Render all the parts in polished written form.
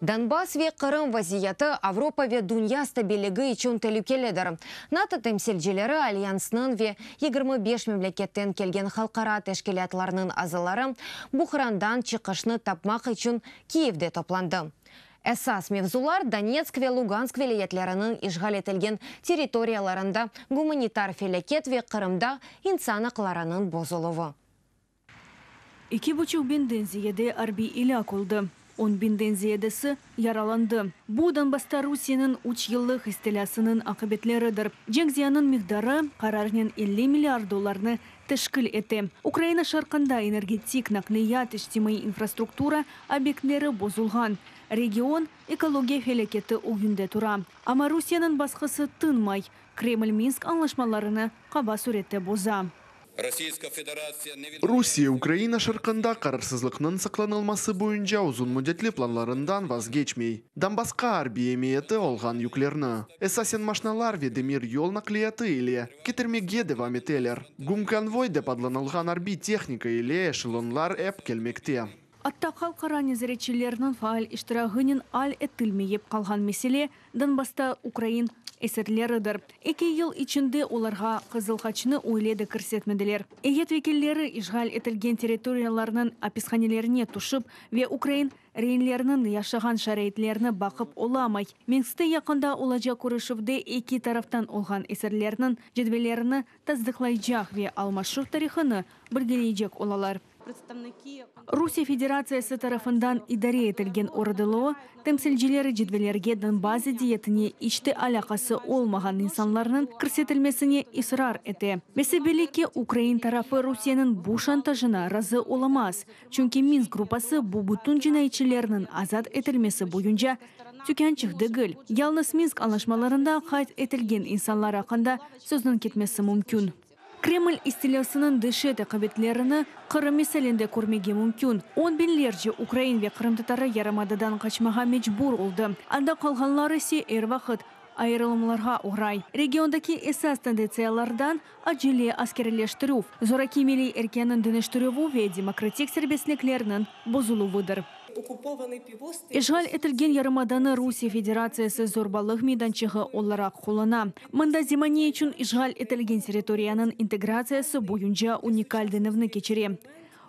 Донбасс ве Қырым вазияты Авропа ве Дунья стабилігі ичун тәлікеледір. НАТО темселжелері Альянсының ве 25 мемлекеттен келген халқара тәшкелатларының азалары Бұхрандан чықышны тапмақ ичун Киевде топланды. Әсас мевзулар Донецк ве Луганск велеyetlерінің ишғал етілген территорияларында гуманитар фелекет ве Қырымда инсан ақларының бозылуы. 2,5 бендензиеде арби иляк oldu. 10 бендензиедесі яраланды. Бұл Донбасста Русияның 3 yıllık истелясының ақыбетлерідір. Жеңзияның миқдары қарарнен 50 миллиард долларны тәшкіл еті. Украина шарқында энергетик, наклият, іштимай инфраструктура объектлері бозылған. Регион экология фелекеті ойынды тұра. Ама Русияның басқысы тынмай. Кремль-Минск анлашмаларыны қаба суретті боза. Русия Украина шарқында қарарсызлықның сақланылмасы бойынша uzun müddetli planlarından vazgeçmey. Donbassқа arbi emiyeti olğan yüklerini. Esasen maşnalar ve demir yol nakliyatı ile getirmege devam eteler. Gum konvoy деп adlanılған arbi техника ile eşelonlar ep kelmekte. Атта халқара незіретшілерінің фаал іштірағының ал әттілмейіп қалған меселе Донбасста Украин әсерлерідір. 2 yıl içinde оларға қызылқачыны ойледі кірсетмеділер. Егет векеллері ишғал етілген территорияларының аписханелеріне тұшып ве Украин рейнлерінің яшаған шарайтлеріні бақып оламай. Минскте яқында Олажа Курышевде 2 тарафтан олған әсерлерінің жедвелеріні таздықлайжақ ве алмашық тарихыны біргелейжек олалар. Русия Федерациясы тарафындан идаре етілген ордылығы темсілжелері жедвелерге Донбасс диетіне ішті алақасы олмаған инсанларының кірсетілмесіне исрар еті. Бесебелеке Украин тарафы Русияның бұл шантажына разы оламаз. Чүнки Минск группасы бұл бұтын жинайчылерінің азат етілмесі бойынша түкенчік дегіл. Ялныс Минск анlaşmalarında қайт етілген инсанлар ақында сөздің кетмесі мүмкін. Кремль истелясының дөші тәқабетлеріні Қырым меселінде көрмеге мүмкін. 10 binlerce Украин ве Қырым татары ярамадыдан қачмаға мечбур олды. Анда қалғанлары се әр вақыт айырылымларға орай. Региондаки эсас тенденциялардан acele askerleştirу, зораки мели эркенін дінештіру ве демократик сербеслеклерінің бозылуыдыр. Ишғал етілген ярымаданы Русия Федерациясы зорбалық мейданчығы оларақ қолына. Мында земане үшін ишғал етілген территорияның интеграциясы бойынша уникальденівні кечере.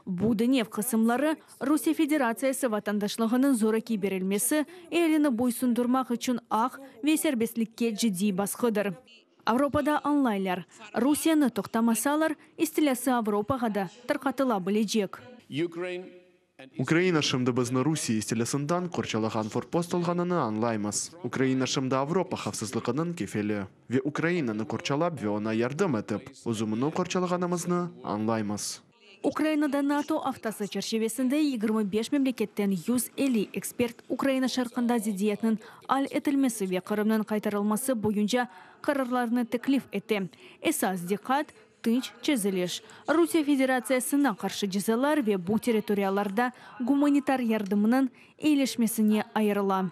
Будынев қысымлары Русия Федерациясы ватандашлығының зораки берілмесі әліні бойсундырмақ үшін ақ ве сербеслікке жиди басқыдыр. Авропада анлайлар. Русияны тоқтамасалар, истелясы Авропаға да тарқатыла білежек. Украина шымды бізні Русия истелясындан қорчалаған форпост олғаныны анлаймыз. Украина шымды Авропа қавсызлығының кефелі. Ве Украинаны қорчалап ве она ярдым етіп, ұзымыны қорчалағанымызны анлаймыз. Украинада НАТО автасы чаршевесінде 25 мемлекеттен 150 эксперт Украина шарқында зидиетінің ал етілмесі ве Қырымның қайтарылмасы бойынша қарарларыны теклиф етті. Эсас диқат, тынч чезілеш. Русия Федерациясына қаршы жезалар ве бұл территорияларда гуманитар ярдымының ейлешмесіне айырыла.